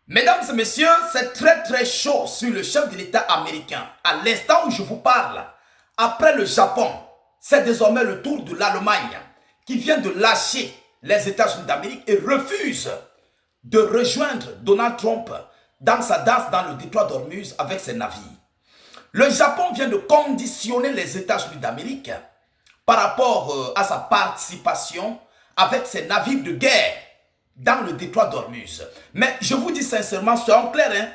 Mesdames et messieurs, c'est très chaud sur le chef de l'État américain. À l'instant où je vous parle, après le Japon, c'est désormais le tour de l'Allemagne qui vient de lâcher les États-Unis d'Amérique et refuse de rejoindre Donald Trump dans sa danse dans le détroit d'Ormuz avec ses navires. Le Japon vient de conditionner les États-Unis d'Amérique par rapport à sa participation avec ses navires de guerre dans le détroit d'Ormuz. Mais je vous dis sincèrement, soyons clairs, hein?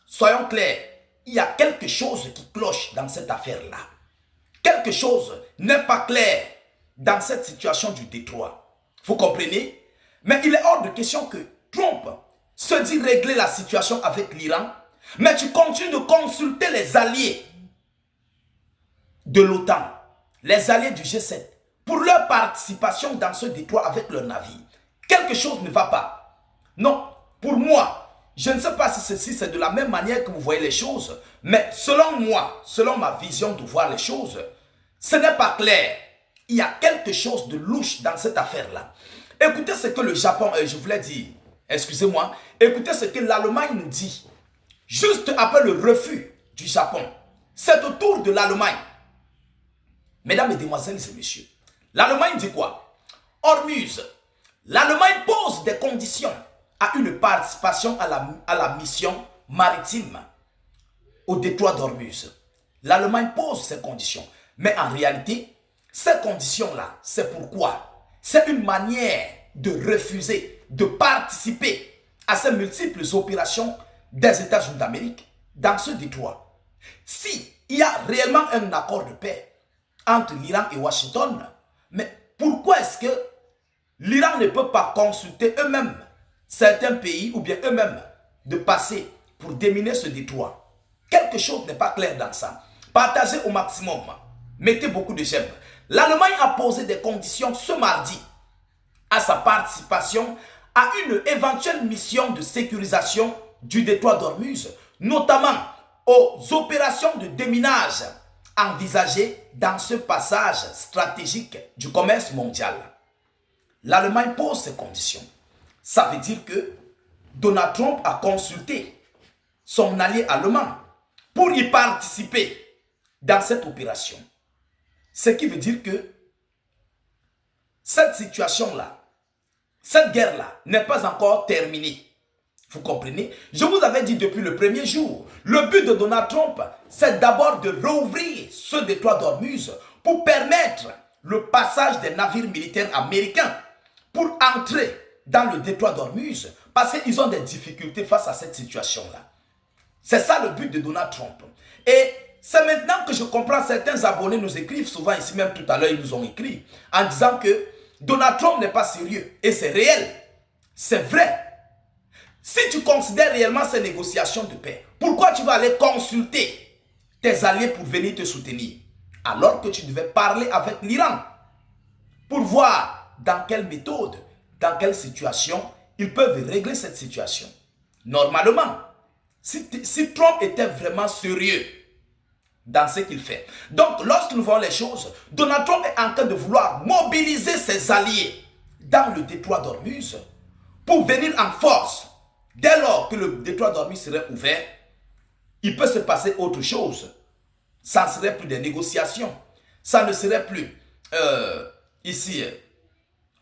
Soyons clairs, il y a quelque chose qui cloche dans cette affaire-là. Quelque chose n'est pas clair dans cette situation du détroit. Vous comprenez? Mais il est hors de question que Trump se dit régler la situation avec l'Iran, mais tu continues de consulter les alliés de l'OTAN, les alliés du G7, pour leur participation dans ce détroit avec leurs navires. Quelque chose ne va pas. Non, pour moi, je ne sais pas si ceci c'est de la même manière que vous voyez les choses, mais selon moi, selon ma vision de voir les choses, ce n'est pas clair. Il y a quelque chose de louche dans cette affaire-là. Écoutez ce que le Japon, je voulais dire, excusez-moi, écoutez ce que l'Allemagne nous dit. Juste après le refus du Japon, c'est au tour de l'Allemagne. Mesdames, mesdemoiselles et messieurs, l'Allemagne dit quoi? Ormuz. L'Allemagne pose des conditions à une participation à la mission maritime au détroit d'Ormuz. L'Allemagne pose ces conditions. Mais en réalité, ces conditions-là, c'est pourquoi? C'est une manière de refuser de participer à ces multiples opérations des États-Unis d'Amérique dans ce détroit. Si il y a réellement un accord de paix entre l'Iran et Washington, mais pourquoi est-ce que l'Iran ne peut pas consulter eux-mêmes certains pays ou bien eux-mêmes de passer pour déminer ce détroit? Quelque chose n'est pas clair dans ça. Partagez au maximum. Mettez beaucoup de j'aime. L'Allemagne a posé des conditions ce mardi à sa participation à une éventuelle mission de sécurisation du détroit d'Ormuz, notamment aux opérations de déminage envisagées dans ce passage stratégique du commerce mondial. L'Allemagne pose ces conditions. Ça veut dire que Donald Trump a consulté son allié allemand pour y participer dans cette opération. Ce qui veut dire que cette situation-là, cette guerre-là n'est pas encore terminée. Vous comprenez? Je vous avais dit depuis le premier jour, le but de Donald Trump, c'est d'abord de rouvrir ce détroit d'Ormuz pour permettre le passage des navires militaires américains pour entrer dans le détroit d'Ormuz parce qu'ils ont des difficultés face à cette situation-là. C'est ça le but de Donald Trump. Et c'est maintenant que je comprends, certains abonnés nous écrivent souvent, ici même tout à l'heure, ils nous ont écrit en disant que Donald Trump n'est pas sérieux. Et c'est réel. C'est vrai. Si tu considères réellement ces négociations de paix, pourquoi tu vas aller consulter tes alliés pour venir te soutenir? Alors que tu devais parler avec l'Iran pour voir dans quelle méthode, dans quelle situation ils peuvent régler cette situation. Normalement, si Trump était vraiment sérieux dans ce qu'il fait. Donc, lorsque nous voyons les choses, Donald Trump est en train de vouloir mobiliser ses alliés dans le détroit d'Ormuz pour venir en force. Dès lors que le détroit d'Ormuz serait ouvert, il peut se passer autre chose. Ça ne serait plus des négociations. Ça ne serait plus ici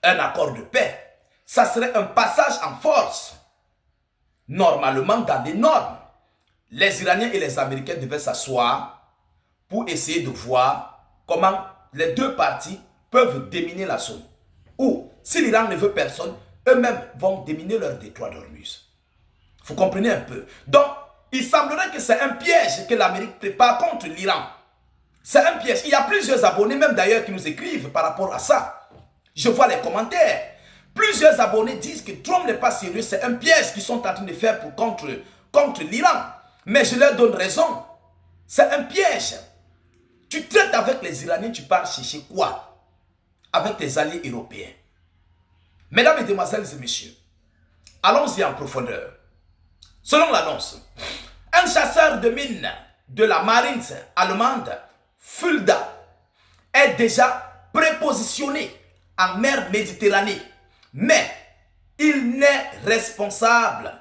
un accord de paix. Ça serait un passage en force. Normalement, dans les normes, les Iraniens et les Américains devaient s'asseoir pour essayer de voir comment les deux parties peuvent déminer la zone. Ou, si l'Iran ne veut personne, eux-mêmes vont déminer leur détroit d'Ormuz. Vous comprenez un peu? Donc, il semblerait que c'est un piège que l'Amérique prépare contre l'Iran. C'est un piège. Il y a plusieurs abonnés, même d'ailleurs, qui nous écrivent par rapport à ça. Je vois les commentaires. Plusieurs abonnés disent que Trump n'est pas sérieux. C'est un piège qu'ils sont en train de faire contre l'Iran. Mais je leur donne raison. C'est un piège. Tu traites avec les Iraniens, tu pars chercher quoi? Avec tes alliés européens. Mesdames, mesdemoiselles et messieurs, allons-y en profondeur. Selon l'annonce, un chasseur de mines de la marine allemande, Fulda, est déjà prépositionné en mer Méditerranée. Mais il n'est responsable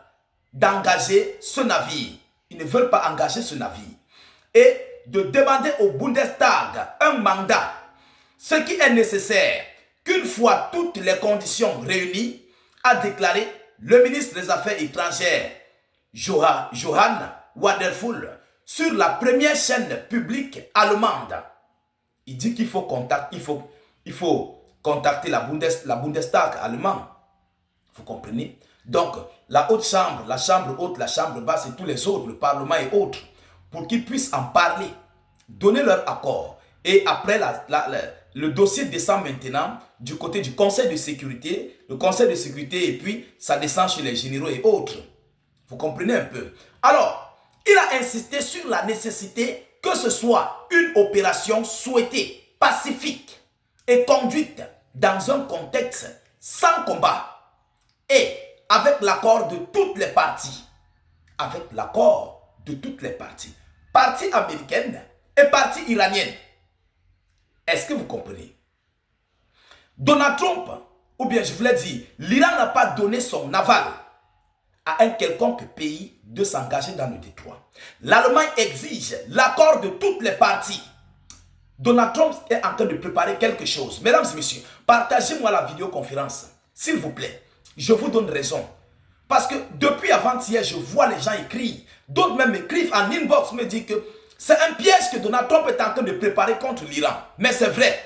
d'engager ce navire. Ils ne veulent pas engager ce navire. Et de demander au Bundestag un mandat. Ce qui est nécessaire, qu'une fois toutes les conditions réunies, a déclaré le ministre des Affaires étrangères, Johann Waderfull, sur la première chaîne publique allemande. Il dit qu'il faut contacter la Bundestag allemand. Vous comprenez? Donc, la haute chambre, la chambre haute, la chambre basse et tous les autres, le parlement et autres, pour qu'ils puissent en parler, donner leur accord. Et après, le dossier descend maintenant du côté du Conseil de sécurité, le Conseil de sécurité, et puis ça descend chez les généraux et autres. Vous comprenez un peu? Alors, il a insisté sur la nécessité que ce soit une opération souhaitée, pacifique et conduite dans un contexte sans combat et avec l'accord de toutes les parties. Avec l'accord de toutes les parties. Partie américaine et partie iranienne. Est-ce que vous comprenez? Donald Trump, ou bien je voulais dire, l'Iran n'a pas donné son aval à un quelconque pays de s'engager dans le détroit. L'Allemagne exige l'accord de toutes les parties. Donald Trump est en train de préparer quelque chose. Mesdames et messieurs, partagez-moi la vidéoconférence, s'il vous plaît. Je vous donne raison. Parce que depuis avant-hier, je vois les gens écrire. D'autres même écrivent en inbox, me disent que c'est un piège que Donald Trump est en train de préparer contre l'Iran. Mais c'est vrai.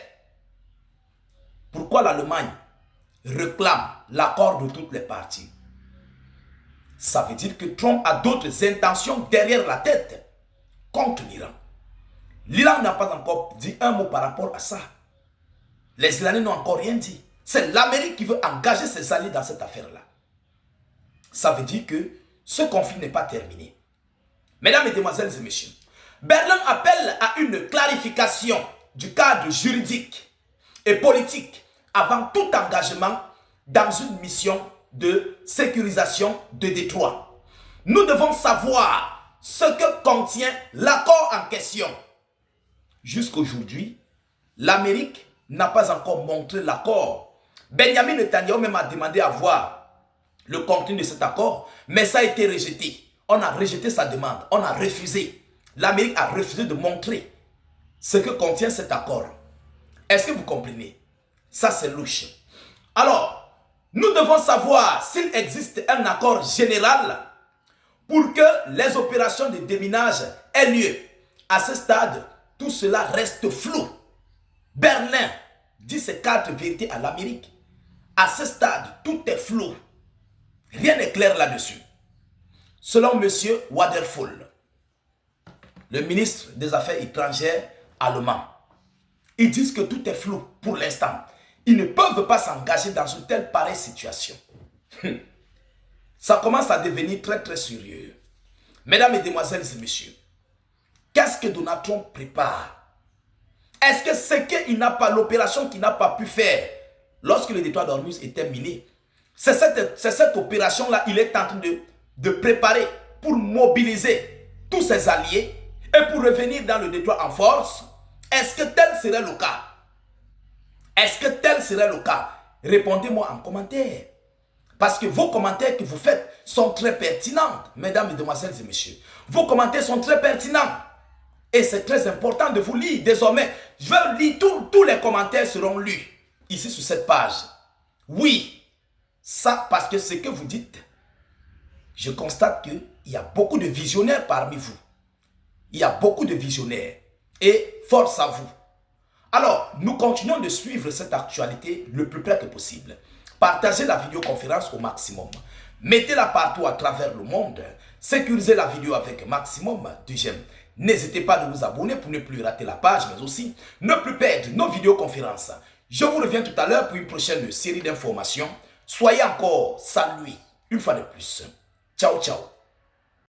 Pourquoi l'Allemagne réclame l'accord de toutes les parties? Ça veut dire que Trump a d'autres intentions derrière la tête contre l'Iran. L'Iran n'a pas encore dit un mot par rapport à ça. Les Iraniens n'ont encore rien dit. C'est l'Amérique qui veut engager ses alliés dans cette affaire-là. Ça veut dire que ce conflit n'est pas terminé. Mesdames, Mesdemoiselles et Messieurs, Berlin appelle à une clarification du cadre juridique et politique avant tout engagement dans une mission de sécurisation de Détroit. Nous devons savoir ce que contient l'accord en question. Jusqu'aujourd'hui, l'Amérique n'a pas encore montré l'accord. Benjamin Netanyahu même a demandé à voir le contenu de cet accord, mais ça a été rejeté. On a rejeté sa demande, on a refusé. L'Amérique a refusé de montrer ce que contient cet accord. Est-ce que vous comprenez? Ça, c'est louche. Alors, nous devons savoir s'il existe un accord général pour que les opérations de déminage aient lieu. À ce stade, tout cela reste flou. Berlin dit ses 4 vérités à l'Amérique. À ce stade, tout est flou. Rien n'est clair là-dessus. Selon M. Waderfull, le ministre des Affaires étrangères allemand, ils disent que tout est flou pour l'instant. Ils ne peuvent pas s'engager dans une telle pareille situation. Ça commence à devenir très très sérieux. Mesdames, Mesdemoiselles et Messieurs, qu'est-ce que Donald Trump prépare? Est-ce que c'est qu'il n'a pas l'opération qu'il n'a pas pu faire lorsque le détroit d'Ormuz était miné? C'est cette opération-là qu'il est en train de préparer pour mobiliser tous ses alliés et pour revenir dans le détroit en force. Est-ce que tel serait le cas? Est-ce que tel serait le cas? Répondez-moi en commentaire. Parce que vos commentaires que vous faites sont très pertinents, mesdames, mesdemoiselles et messieurs. Vos commentaires sont très pertinents. Et c'est très important de vous lire. Désormais, je vais lire tous les commentaires seront lus ici sur cette page. Oui, ça parce que ce que vous dites, je constate qu'il y a beaucoup de visionnaires parmi vous. Il y a beaucoup de visionnaires. Et force à vous. Alors, nous continuons de suivre cette actualité le plus près que possible. Partagez la vidéoconférence au maximum. Mettez-la partout à travers le monde. Sécurisez la vidéo avec maximum de j'aime. N'hésitez pas à vous abonner pour ne plus rater la page, mais aussi ne plus perdre nos vidéoconférences. Je vous reviens tout à l'heure pour une prochaine série d'informations. Soyez encore salués une fois de plus. Ciao, ciao.